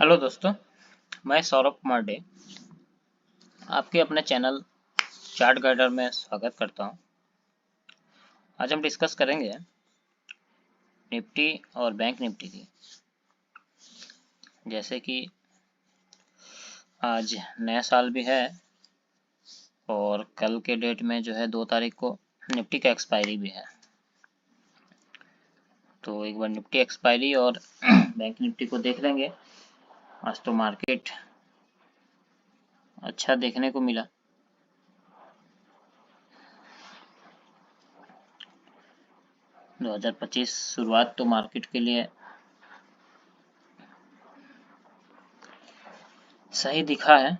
Hello दोस्तों, मैं Saurabh Kumar day आपके अपने चैनल चार्ट गाइडर में स्वागत करता हूं। आज हम डिस्कस करेंगे निफ्टी और बैंक निफ्टी की। जैसे कि आज नया साल भी है और कल के डेट में जो है 2 तारीख को निफ्टी का एक्सपायरी भी है। तो एक बार निफ्टी एक्सपायरी और बैंक निफ्टी को देख लेंगे। आज तो मार्केट अच्छा देखने को मिला। दो 2025 शुरुआत तो मार्केट के लिए सही दिखा है।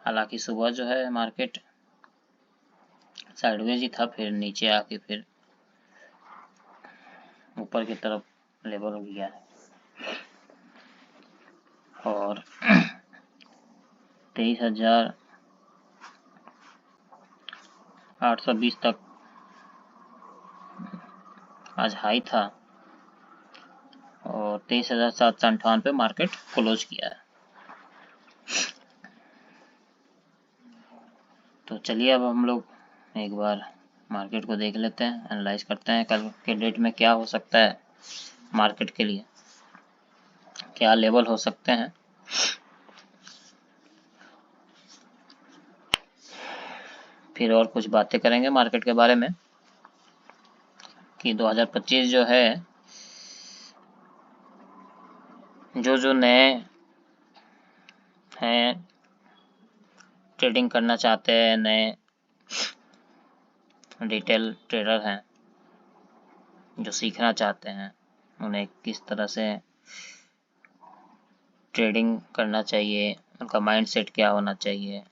हालांकि सुबह जो है मार्केट साइडवेज ही था, फिर नीचे आके फिर ऊपर की तरफ लेवल हो गया है और 23,820 तक आज हाई था और 23,758 पे मार्केट क्लोज किया है। तो चलिए अब हम लोग एक बार मार्केट को देख लेते हैं, एनालाइज करते हैं कल के डेट में क्या हो सकता है, मार्केट के लिए क्या लेवल हो सकते हैं। फिर और कुछ बातें करेंगे मार्केट के बारे में कि 2025 जो है जो नए हैं ट्रेडिंग करना चाहते हैं, नए रिटेल ट्रेडर हैं जो सीखना चाहते हैं, उन्हें किस तरह से ट्रेडिंग करना चाहिए, उनका माइंडसेट क्या होना चाहिए।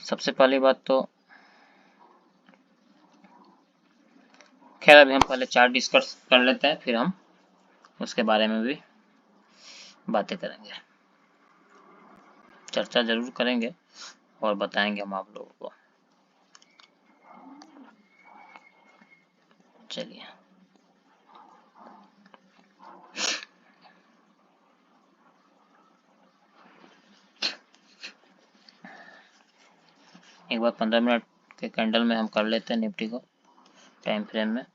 सबसे पहली बात तो खैर अभी हम पहले चार्ट डिस्कस कर लेते हैं, फिर हम उसके बारे में भी बातें करेंगे, चर्चा जरूर करेंगे और बताएंगे हम आप लोगों को। चलिए एक बार 15 मिनट के कैंडल में हम कर लेते हैं निफ्टी को टाइम फ्रेम में।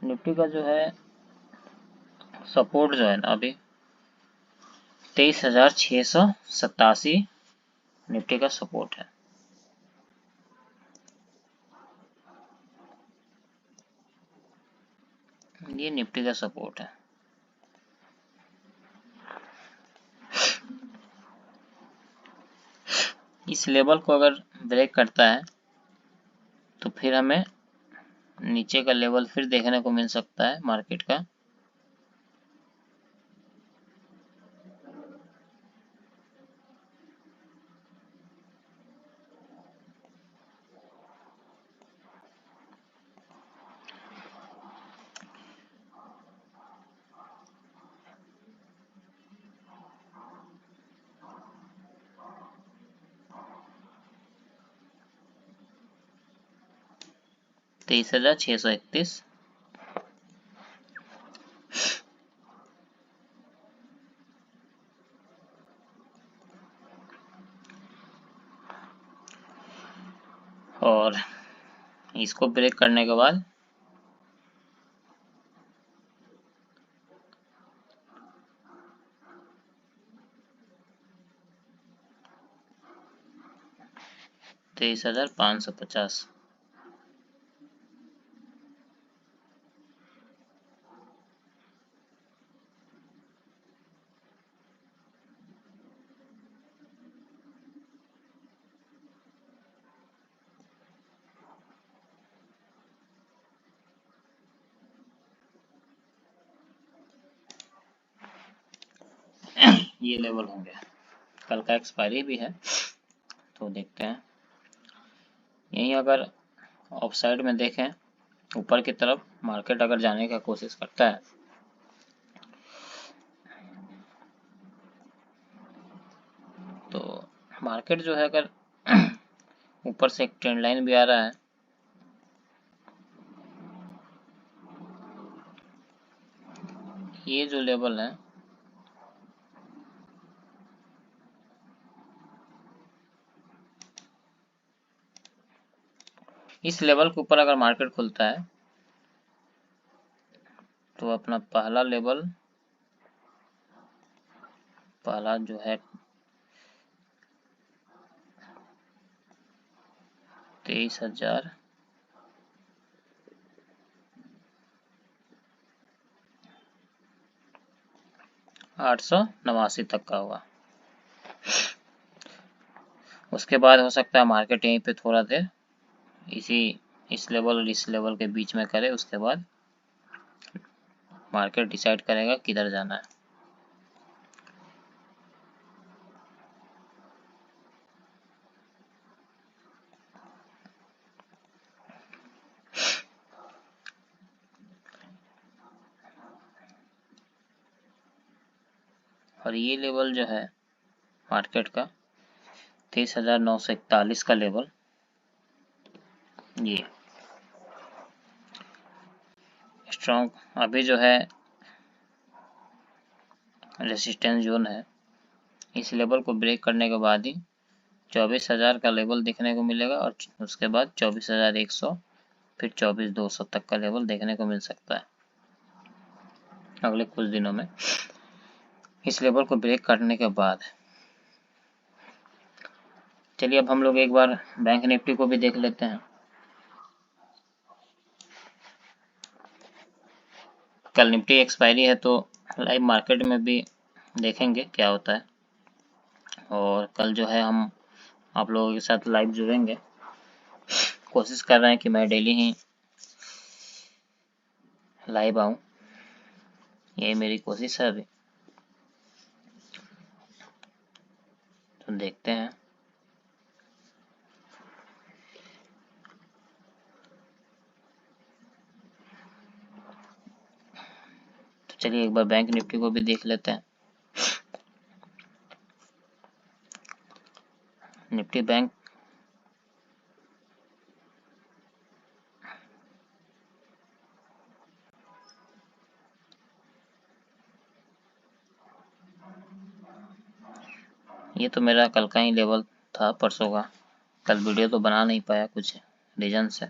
निफ्टी का जो है सपोर्ट जो है ना अभी 23,687 निफ्टी का सपोर्ट है। ये निफ्टी का सपोर्ट है। इस लेवल को अगर ब्रेक करता है तो फिर हमें नीचे का लेवल फिर देखने को मिल सकता है मार्केट का। तेईस हजार 631 और इसको ब्रेक करने के बाद तेईस हजार 550 ये लेवल होंगे। कल का एक्सपायरी भी है तो देखते हैं। यहीं अगर ऑफ साइड में देखें ऊपर की तरफ मार्केट अगर जाने का कोशिश करता है तो मार्केट जो है अगर ऊपर से एक ट्रेंड लाइन भी आ रहा है, ये जो लेवल है इस लेवल के ऊपर अगर मार्केट खुलता है तो अपना पहला लेवल, पहला जो है 23,889 तक का होगा। उसके बाद हो सकता है मार्केट यहीं पे थोड़ा देर इस लेवल और इस लेवल के बीच में करे, उसके बाद मार्केट डिसाइड करेगा किधर जाना है। और ये लेवल जो है मार्केट का 23,941 का लेवल, ये स्ट्रॉन्ग अभी जो है रेसिस्टेंस जोन है। इस लेवल को ब्रेक करने के बाद ही 24,000 का लेवल देखने को मिलेगा और उसके बाद 24,100, फिर 24,200 तक का लेवल देखने को मिल सकता है अगले कुछ दिनों में, इस लेवल को ब्रेक करने के बाद। चलिए अब हम लोग एक बार बैंक निफ्टी को भी देख लेते हैं। कल निफ्टी एक्सपायरी है तो लाइव मार्केट में भी देखेंगे क्या होता है, और कल जो है हम आप लोगों के साथ लाइव जुड़ेंगे। कोशिश कर रहे हैं कि मैं डेली ही लाइव आऊँ, यही मेरी कोशिश है अभी, तो देखते हैं। तो चलिए एक बार बैंक निफ्टी को भी देख लेते हैं। निफ्टी बैंक ये तो मेरा कल का ही लेवल था, परसों का। कल वीडियो तो बना नहीं पाया, कुछ रीजन से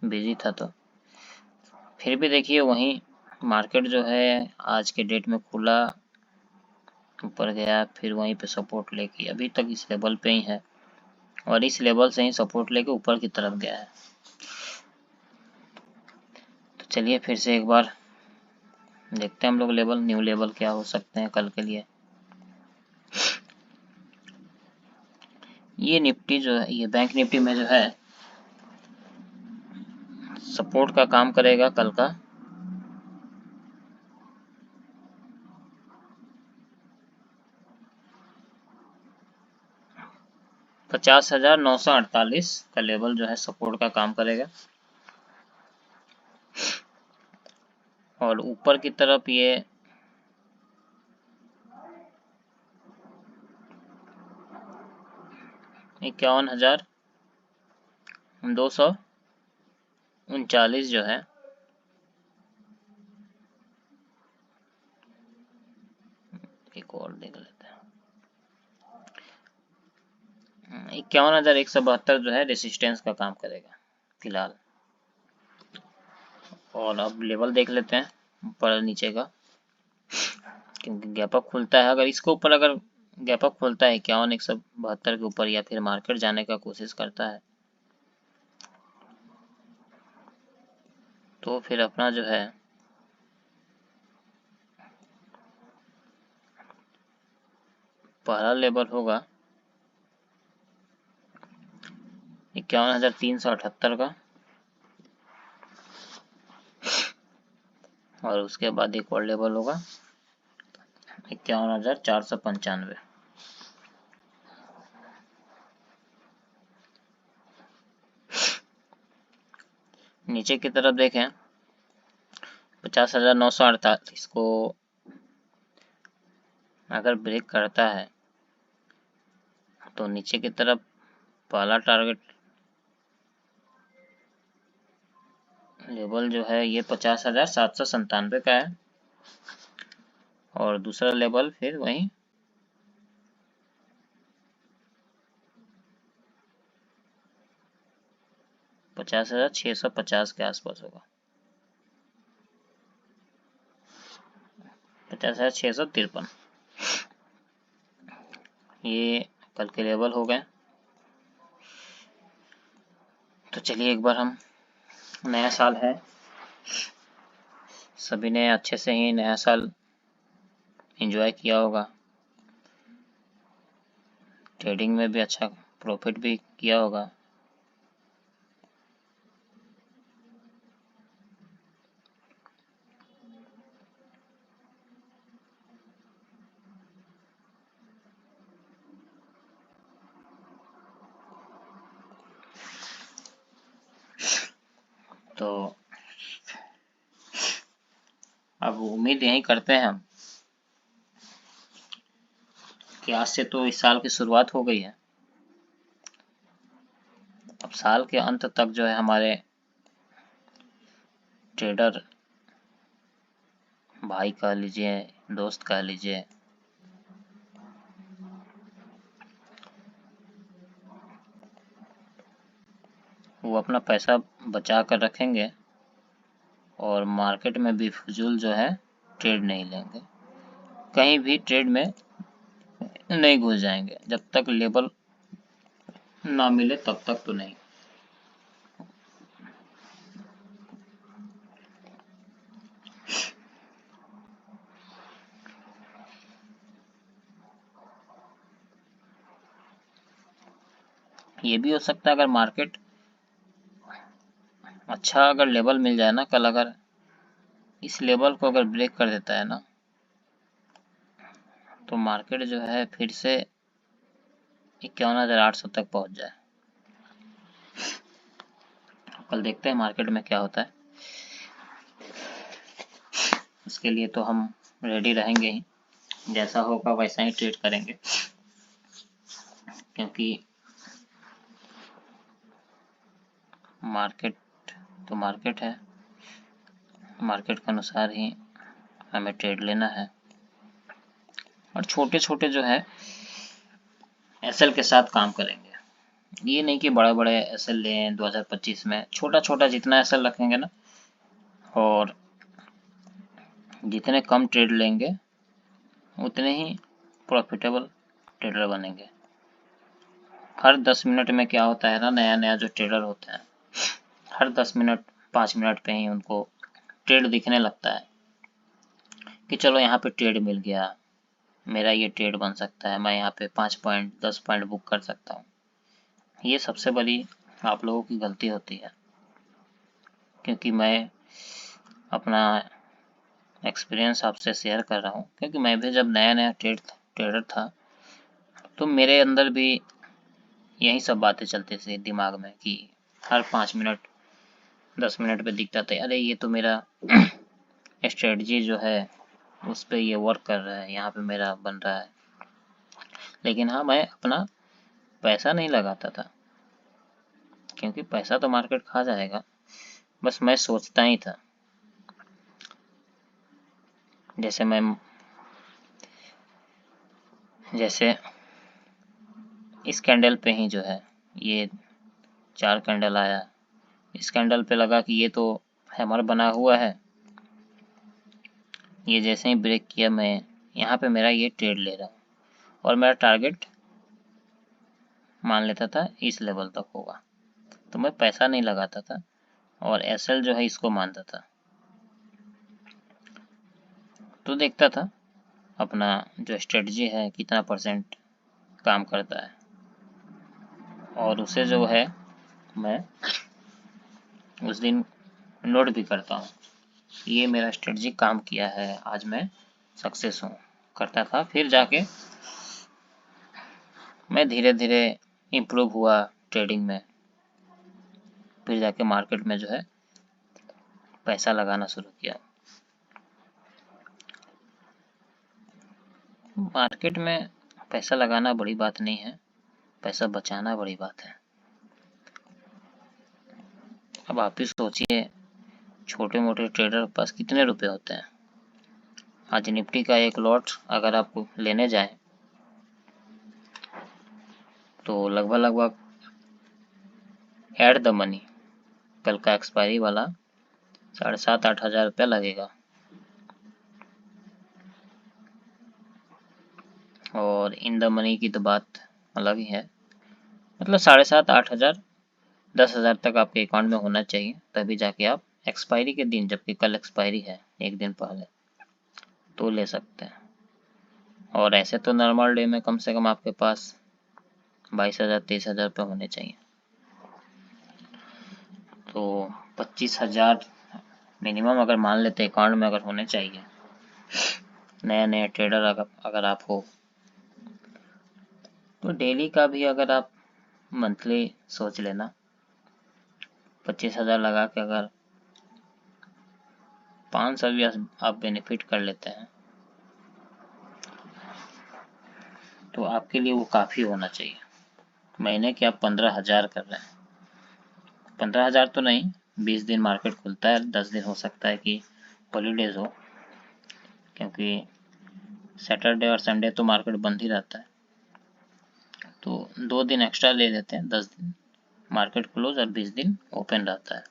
बिजी था, तो फिर भी देखिए वहीं मार्केट जो है आज के डेट में खुला, ऊपर गया, फिर वहीं पे सपोर्ट लेके अभी तक इस लेवल पे ही है, और इस लेवल से ही सपोर्ट लेके ऊपर की तरफ गया है। तो चलिए फिर से एक बार देखते हैं हम लोग लेवल, न्यू लेवल क्या हो सकते हैं कल के लिए। ये निफ्टी जो है, ये बैंक निफ्टी में जो है सपोर्ट का काम करेगा कल का 50,948 का लेवल जो है सपोर्ट का काम करेगा, और ऊपर की तरफ ये 51,239 जो है एक और देख लेते हैं, 51,172 जो है रेसिस्टेंस का काम करेगा फिलहाल। और अब लेवल देख लेते हैं ऊपर नीचे का, क्योंकि गैप अप खुलता है, अगर इसके ऊपर अगर गैप अप खुलता है 51,172 के ऊपर, या फिर मार्केट जाने का कोशिश करता है, तो फिर अपना जो है पहला लेवल होगा 51,378 का, और उसके बाद एक और लेवल होगा 51,495। नीचे की तरफ देखें 50,948 को अगर ब्रेक करता है तो नीचे की तरफ पहला टारगेट लेवल जो है ये 50,797 का है और दूसरा लेवल फिर वहीं 50,650 के आसपास होगा, 50,653। ये कल के लेवल हो गए। तो चलिए एक बार हम, नया साल है, सभी ने अच्छे से ही नया साल एंजॉय किया होगा, ट्रेडिंग में भी अच्छा प्रॉफिट भी किया होगा। तो अब उम्मीद यही करते हैं हम कि आज से तो इस साल की शुरुआत हो गई है। अब साल के अंत तक जो है हमारे ट्रेडर भाई कह लीजिए, दोस्त कह लीजिए, वो अपना पैसा बचा कर रखेंगे और मार्केट में भी फजूल जो है ट्रेड नहीं लेंगे, कहीं भी ट्रेड में नहीं घुस जाएंगे, जब तक लेवल ना मिले तब तक तो नहीं। ये भी हो सकता है अगर मार्केट अच्छा अगर लेवल मिल जाए ना, कल अगर इस लेवल को अगर ब्रेक कर देता है ना, तो मार्केट जो है फिर से 51,800 तक पहुंच जाए। कल देखते हैं मार्केट में क्या होता है, उसके लिए तो हम रेडी रहेंगे ही, जैसा होगा वैसा ही ट्रेड करेंगे, क्योंकि मार्केट तो मार्केट है, मार्केट के अनुसार ही हमें ट्रेड लेना है। और छोटे छोटे जो है एसएल के साथ काम करेंगे, ये नहीं कि बड़े बड़े एसएल लें 2025 में, छोटा छोटा जितना एसएल रखेंगे ना और जितने कम ट्रेड लेंगे उतने ही प्रॉफिटेबल ट्रेडर बनेंगे। हर 10 मिनट में क्या होता है ना, नया नया जो ट्रेडर होता है हर 10 मिनट 5 मिनट पे ही उनको ट्रेड दिखने लगता है कि चलो यहाँ पे ट्रेड मिल गया, मेरा ये ट्रेड बन सकता है, मैं यहाँ पे 5 पॉइंट 10 पॉइंट बुक कर सकता हूँ। ये सबसे बड़ी आप लोगों की गलती होती है, क्योंकि मैं अपना एक्सपीरियंस आपसे शेयर कर रहा हूँ, क्योंकि मैं भी जब नया नया ट्रेडर था तो मेरे अंदर भी यही सब बातें चलती थी दिमाग में कि हर 5 मिनट 10 मिनट पे दिखता था, अरे ये तो मेरा स्ट्रेटजी जो है उस पर ये वर्क कर रहा है, यहाँ पे मेरा बन रहा है। लेकिन हाँ, मैं अपना पैसा नहीं लगाता था, क्योंकि पैसा तो मार्केट खा जाएगा, बस मैं सोचता ही था। जैसे इस कैंडल पे ही जो है ये 4 कैंडल आया, इस कैंडल पे लगा कि ये तो हैमर बना हुआ है, ये जैसे ही ब्रेक किया मैं यहाँ पे मेरा ये ट्रेड ले रहा हूँ और मेरा टारगेट मान लेता था इस लेवल तक होगा, तो मैं पैसा नहीं लगाता था और एसएल जो है इसको मानता था, तो देखता था अपना जो स्ट्रेटजी है कितना परसेंट काम करता है और उसे जो है मैं उस दिन नोट भी करता हूँ, ये मेरा स्ट्रेटजी काम किया है, आज मैं सक्सेस हूँ करता था। फिर जाके मैं धीरे धीरे इम्प्रूव हुआ ट्रेडिंग में, फिर जाके मार्केट में जो है पैसा लगाना शुरू किया। मार्केट में पैसा लगाना बड़ी बात नहीं है, पैसा बचाना बड़ी बात है। अब आप ही सोचिए, छोटे मोटे ट्रेडर के पास कितने रुपए होते हैं। आज निफ्टी का एक लॉट अगर आपको लेने जाए तो लगभग एट द मनी कल का एक्सपायरी वाला 7,500-8 हज़ार रुपया लगेगा। और इन द मनी की तो बात अलग ही है, मतलब 7,500-8 हज़ार 10 हज़ार तक आपके अकाउंट में होना चाहिए, तभी जाके आप एक्सपायरी के दिन, जबकि कल एक्सपायरी है एक दिन पहले, तो ले सकते हैं। और ऐसे तो नॉर्मल डे में कम से कम आपके पास 22,000 23,000 रुपये होने चाहिए। तो 25,000 मिनिमम अगर मान लेते अकाउंट में अगर होने चाहिए, नए ट्रेडर अगर आप हो, तो डेली का भी अगर आप मंथली सोच लेना, 25,000 लगा के अगर 500 भी आप बेनिफिट कर लेते हैं तो आपके लिए वो काफ़ी होना चाहिए। महीने के आप 15,000 कर रहे हैं, 15,000 तो नहीं, 20 दिन मार्केट खुलता है, 10 दिन हो सकता है कि हॉलीडेज हो, क्योंकि सैटरडे और संडे तो मार्केट बंद ही रहता है, तो 2 दिन एक्स्ट्रा ले लेते हैं, 10 दिन मार्केट क्लोज और 20 दिन ओपन रहता है।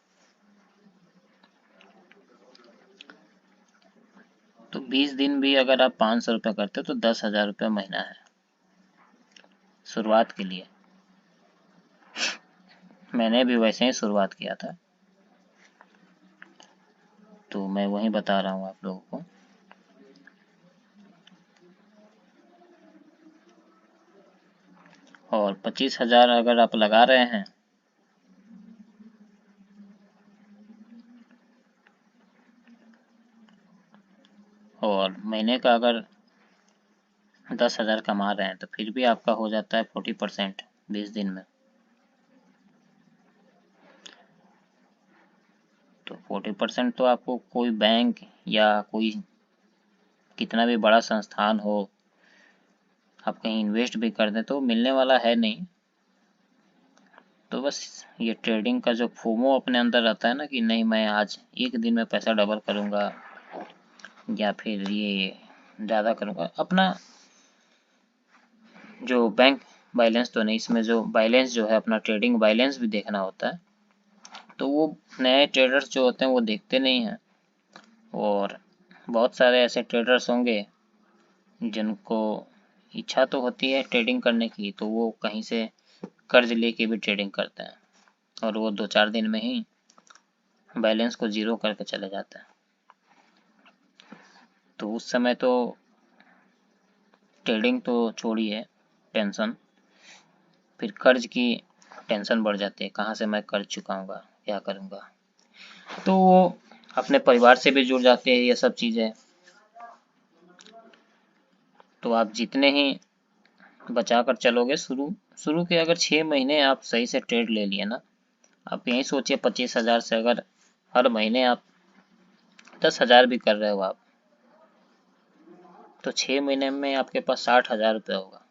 तो 20 दिन भी अगर आप 500 रुपये करते हो तो 10,000 रुपये महीना है शुरुआत के लिए। मैंने भी वैसे ही शुरुआत किया था, तो मैं वही बता रहा हूँ आप लोगों को। और 25,000 अगर आप लगा रहे हैं और महीने का अगर 10,000 कमा रहे हैं, तो फिर भी आपका हो जाता है 40% 20 दिन में। तो 40% तो आपको कोई बैंक या कोई कितना भी बड़ा संस्थान हो, आप कहीं इन्वेस्ट भी कर दें तो मिलने वाला है नहीं। तो बस ये ट्रेडिंग का जो फोमो अपने अंदर रहता है ना, कि नहीं मैं आज एक दिन में पैसा डबल करूँगा या फिर ये ज़्यादा करूँगा, अपना जो बैंक बैलेंस तो नहीं, इसमें जो बैलेंस जो है अपना ट्रेडिंग बैलेंस भी देखना होता है, तो वो नए ट्रेडर्स जो होते हैं वो देखते नहीं हैं। और बहुत सारे ऐसे ट्रेडर्स होंगे जिनको इच्छा तो होती है ट्रेडिंग करने की, तो वो कहीं से कर्ज लेके भी ट्रेडिंग करते हैं और वो 2-4 दिन में ही बैलेंस को जीरो करके चले जाते हैं। तो उस समय तो ट्रेडिंग तो छोड़िए, टेंशन, फिर कर्ज की टेंशन बढ़ जाती है, कहाँ से मैं कर्ज चुकाऊंगा, क्या करूंगा। तो वो अपने परिवार से भी जुड़ जाते हैं ये सब चीज़ें। तो आप जितने ही बचा कर चलोगे, शुरू के अगर 6 महीने आप सही से ट्रेड ले लिए ना, आप यही सोचिए 25,000 से अगर हर महीने आप 10,000 भी कर रहे हो आप, तो 6 महीने में आपके पास 60,000 रुपये होगा।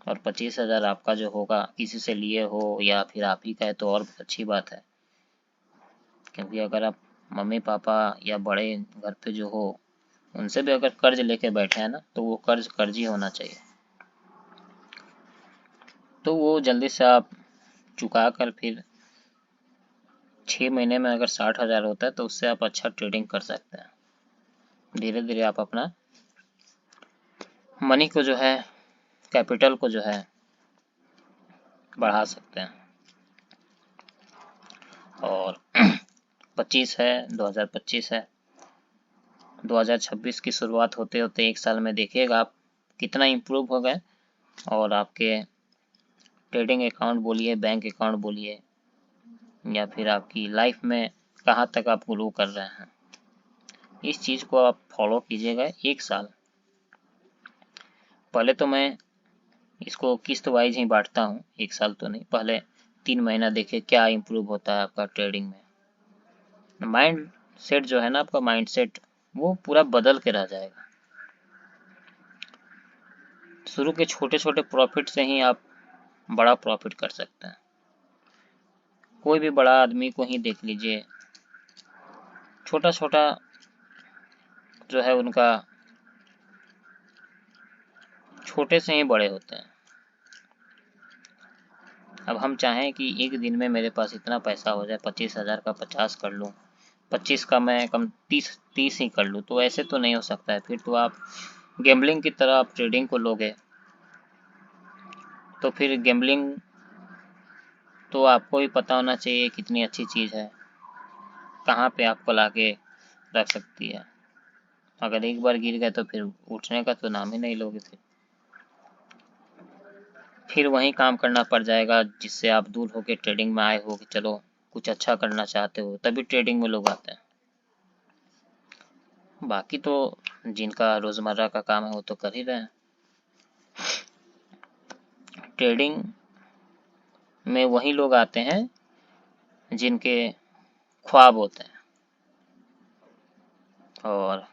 और 25,000 आपका जो होगा किसी से लिए हो या फिर आप ही का है तो और अच्छी बात है, क्योंकि अगर आप मम्मी पापा या बड़े घर पे जो हो उनसे भी अगर कर्ज लेके बैठे हैं ना, तो वो कर्ज ही होना चाहिए। तो वो जल्दी से आप चुका कर फिर 6 महीने में अगर 60,000 होता है तो उससे आप अच्छा ट्रेडिंग कर सकते हैं। धीरे धीरे आप अपना मनी को जो है, कैपिटल को जो है बढ़ा सकते हैं। और 25 है, 2025 है, 2026 की शुरुआत होते होते एक साल में देखिएगा आप कितना इम्प्रूव हो गए, और आपके ट्रेडिंग अकाउंट बोलिए, बैंक अकाउंट बोलिए, या फिर आपकी लाइफ में कहाँ तक आप ग्रो कर रहे हैं। इस चीज़ को आप फॉलो कीजिएगा एक साल। पहले तो मैं इसको किस्त वाइज ही बांटता हूँ, एक साल तो नहीं, पहले 3 महीना देखिए क्या इम्प्रूव होता है आपका ट्रेडिंग में। माइंड सेट जो है ना, आपका माइंड सेट वो पूरा बदल के रह जाएगा। शुरू के छोटे छोटे प्रॉफिट से ही आप बड़ा प्रॉफिट कर सकते हैं। कोई भी बड़ा आदमी को ही देख लीजिए, छोटा छोटा जो है उनका छोटे से ही बड़े होते हैं। अब हम चाहें कि एक दिन में मेरे पास इतना पैसा हो जाए, 25,000 का 50 कर लूँ, 25 का मैं कम 30 ही कर लूँ, तो ऐसे तो नहीं हो सकता है। फिर तो आप गैम्बलिंग की तरह आप ट्रेडिंग को लोगे, तो फिर गैम्बलिंग तो आपको भी पता होना चाहिए कितनी अच्छी चीज़ है, कहाँ पे आपको लाके रख सकती है। अगर एक बार गिर गए तो फिर उठने का तो नाम ही नहीं लोगे। फिर वही काम करना पड़ जाएगा जिससे आप दूर होके ट्रेडिंग में आए हो, कि चलो कुछ अच्छा करना चाहते हो, तभी ट्रेडिंग में लोग आते हैं। बाकी तो जिनका रोजमर्रा का काम है वो तो कर ही रहे हैं। ट्रेडिंग में वही लोग आते हैं जिनके ख्वाब होते हैं, और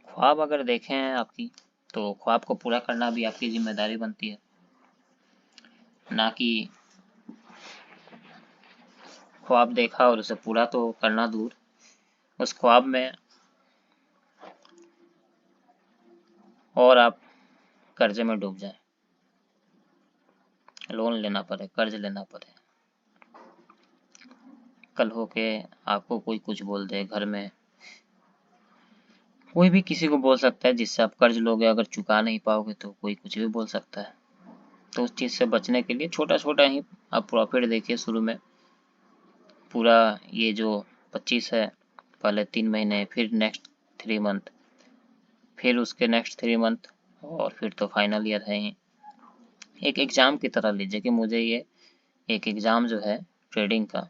ख्वाब अगर देखें हैं आपकी, तो ख्वाब को पूरा करना भी आपकी जिम्मेदारी बनती है, ना कि ख्वाब देखा और उसे पूरा तो करना दूर, उस ख्वाब में और आप कर्जे में डूब जाएं, लोन लेना पड़े, कर्ज लेना पड़े, कल होके आपको कोई कुछ बोल दे, घर में कोई भी किसी को बोल सकता है, जिससे आप कर्ज लोगे अगर चुका नहीं पाओगे तो कोई कुछ भी बोल सकता है। तो उस चीज़ से बचने के लिए छोटा छोटा ही आप प्रॉफिट देखिए शुरू में। पूरा ये जो 25 है, पहले 3 महीने, फिर नेक्स्ट 3 मंथ, फिर उसके नेक्स्ट 3 मंथ, और फिर तो फाइनल ईयर है ही। एक एग्ज़ाम की तरह लीजिए कि मुझे ये एक एग्ज़ाम जो है ट्रेडिंग का,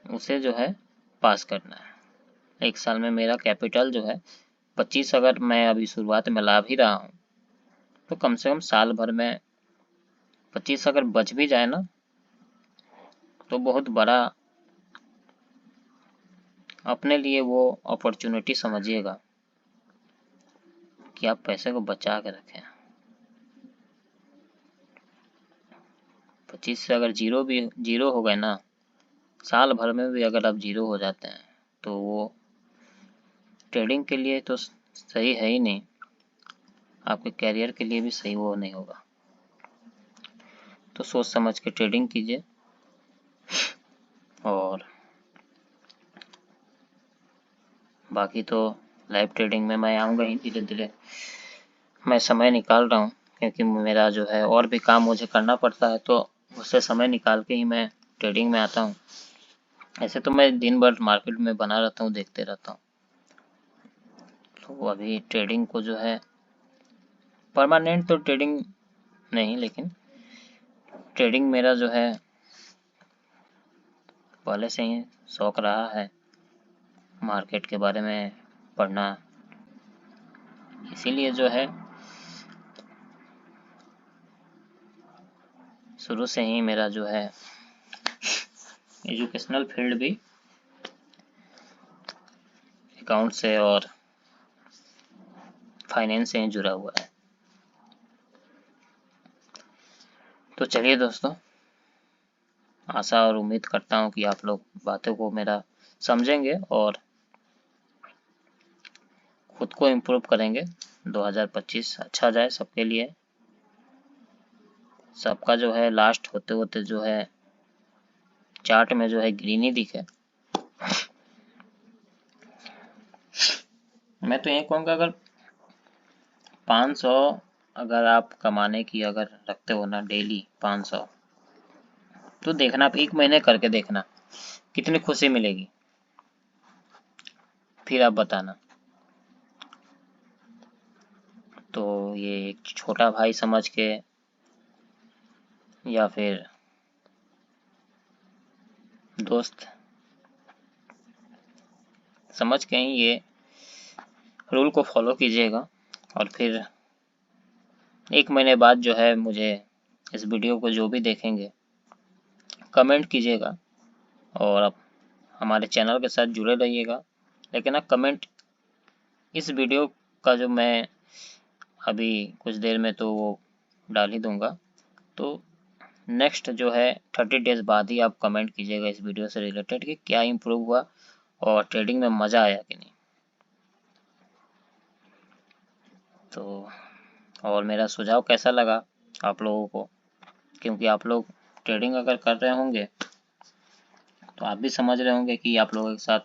उसे जो है पास करना है। एक साल में मेरा कैपिटल जो है 25, अगर मैं अभी शुरुआत में ला भी रहा हूँ, तो कम से कम साल भर में 25 अगर बच भी जाए ना, तो बहुत बड़ा अपने लिए वो अपॉर्चुनिटी समझिएगा कि आप पैसे को बचा के रखें। 25 से अगर जीरो हो गए ना, साल भर में भी अगर आप जीरो हो जाते हैं, तो वो ट्रेडिंग के लिए तो सही है ही नहीं, आपके कैरियर के लिए भी सही वो नहीं होगा। तो सोच समझ के ट्रेडिंग कीजिए, और बाकी तो लाइव ट्रेडिंग में मैं आऊँगा ही धीरे धीरे। मैं समय निकाल रहा हूँ, क्योंकि मेरा जो है और भी काम मुझे करना पड़ता है, तो उससे समय निकाल के ही मैं ट्रेडिंग में आता हूँ। ऐसे तो मैं दिन भर मार्केट में बना रहता हूँ, देखते रहता हूँ। तो अभी ट्रेडिंग को जो है परमानेंट तो ट्रेडिंग नहीं, लेकिन ट्रेडिंग मेरा जो है पहले से ही शौक रहा है, मार्केट के बारे में पढ़ना, इसीलिए जो है शुरू से ही मेरा जो है एजुकेशनल फील्ड भी अकाउंट से और फाइनेंस से ही जुड़ा हुआ है। तो चलिए दोस्तों, आशा और उम्मीद करता हूँ कि आप लोग बातों को मेरा समझेंगे और खुद को इम्प्रूव करेंगे। 2025 अच्छा जाए सबके लिए। सबका जो है लास्ट होते होते जो है चार्ट में जो है ग्रीन ही दिखे। मैं तो ये कहूँगा, अगर 500 अगर आप कमाने की अगर रखते हो ना, डेली 500, तो देखना आप 1 महीने करके देखना कितनी खुशी मिलेगी, फिर आप बताना। तो ये एक छोटा भाई समझ के या फिर दोस्त समझ के ही ये रूल को फॉलो कीजिएगा, और फिर 1 महीने बाद जो है मुझे इस वीडियो को जो भी देखेंगे कमेंट कीजिएगा और आप हमारे चैनल के साथ जुड़े रहिएगा। लेकिन ना कमेंट इस वीडियो का जो मैं अभी कुछ देर में तो वो डाल ही दूंगा, तो नेक्स्ट जो है 30 डेज बाद ही आप कमेंट कीजिएगा इस वीडियो से रिलेटेड कि क्या इम्प्रूव हुआ और ट्रेडिंग में मज़ा आया कि नहीं। तो और मेरा सुझाव कैसा लगा आप लोगों को, क्योंकि आप लोग ट्रेडिंग अगर कर रहे होंगे तो आप भी समझ रहे होंगे कि आप लोगों के साथ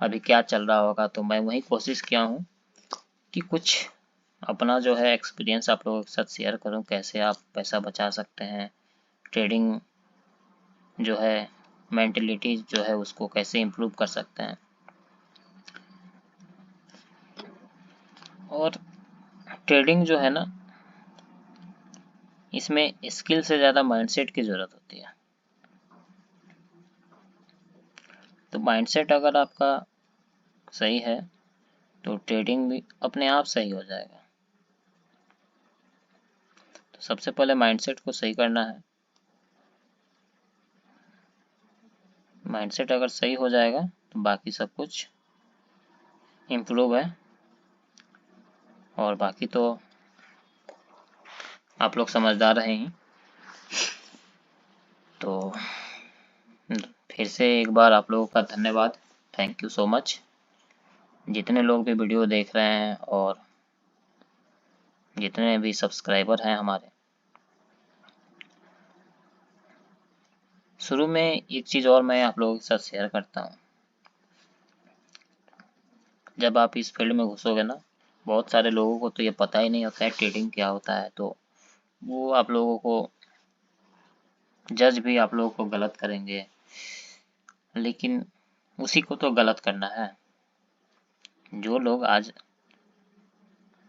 अभी क्या चल रहा होगा। तो मैं वही कोशिश किया हूँ कि कुछ अपना जो है एक्सपीरियंस आप लोगों के साथ शेयर करूँ, कैसे आप पैसा बचा सकते हैं, ट्रेडिंग जो है मेंटलिटी जो है उसको कैसे इम्प्रूव कर सकते हैं। और ट्रेडिंग जो है ना, इसमें स्किल से ज़्यादा माइंडसेट की ज़रूरत होती है। तो माइंडसेट अगर आपका सही है तो ट्रेडिंग भी अपने आप सही हो जाएगा। तो सबसे पहले माइंडसेट को सही करना है। माइंडसेट अगर सही हो जाएगा तो बाकी सब कुछ इम्प्रूव है। और बाकी तो आप लोग समझदार हैं ही। तो फिर से एक बार आप लोगों का धन्यवाद, थैंक यू सो मच। जितने लोग भी वीडियो देख रहे हैं और जितने भी सब्सक्राइबर हैं हमारे, शुरू में एक चीज़ और मैं आप लोगों के साथ शेयर करता हूँ। जब आप इस फील्ड में घुसोगे ना, बहुत सारे लोगों को तो ये पता ही नहीं होता है ट्रेडिंग क्या होता है, तो वो आप लोगों को जज भी आप लोगों को गलत करेंगे। लेकिन उसी को तो गलत करना है। जो लोग आज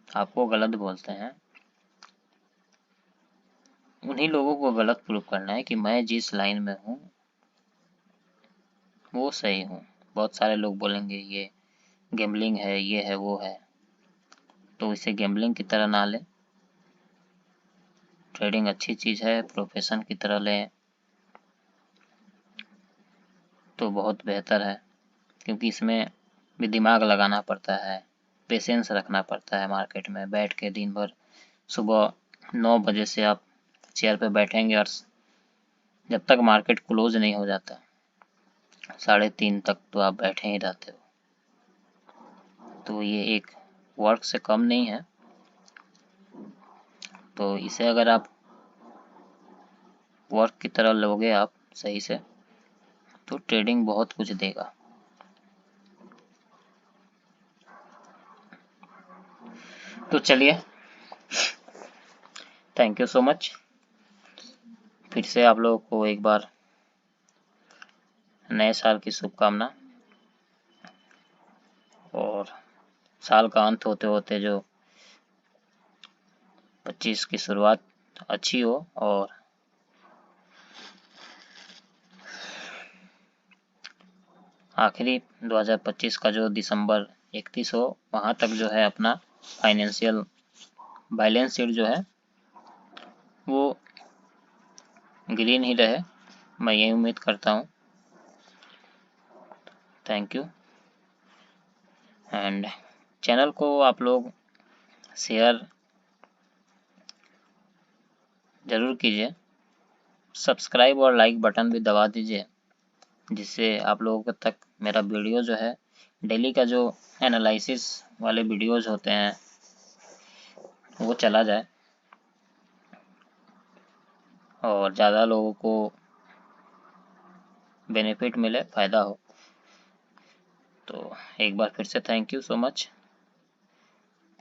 आपको गलत बोलते हैं उन्हीं लोगों को गलत प्रूव करना है कि मैं जिस लाइन में हूँ वो सही हूँ। बहुत सारे लोग बोलेंगे ये गैम्बलिंग है, ये है, वो है, तो इसे गैम्बलिंग की तरह ना लें। ट्रेडिंग अच्छी चीज़ है, प्रोफेशन की तरह लें तो बहुत बेहतर है, क्योंकि इसमें भी दिमाग लगाना पड़ता है, पेशेंस रखना पड़ता है। मार्केट में बैठ के दिन भर सुबह 9 बजे से आप चेयर पे बैठेंगे और जब तक मार्केट क्लोज नहीं हो जाता 3:30 तक तो आप बैठे ही रहते हो। तो ये एक वर्क से कम नहीं है। तो इसे अगर आप वर्क की तरह लोगे आप सही से, तो ट्रेडिंग बहुत कुछ देगा। तो चलिए, थैंक यू सो मच। फिर से आप लोगों को एक बार नए साल की शुभकामना, और साल का अंत होते होते जो 25 की शुरुआत अच्छी हो और आखिरी 2025 का जो दिसंबर 31 हो, वहाँ तक जो है अपना फाइनेंशियल बैलेंस शीट जो है वो ग्रीन ही रहे, मैं यही उम्मीद करता हूँ। Thank you. एंड चैनल को आप लोग शेयर ज़रूर कीजिए, सब्सक्राइब और लाइक बटन भी दबा दीजिए, जिससे आप लोगों तक मेरा वीडियो जो है डेली का जो एनालिसिस वाले वीडियोज़ होते हैं वो चला जाए और ज़्यादा लोगों को बेनिफिट मिले, फ़ायदा हो। तो एक बार फिर से थैंक यू सो मच।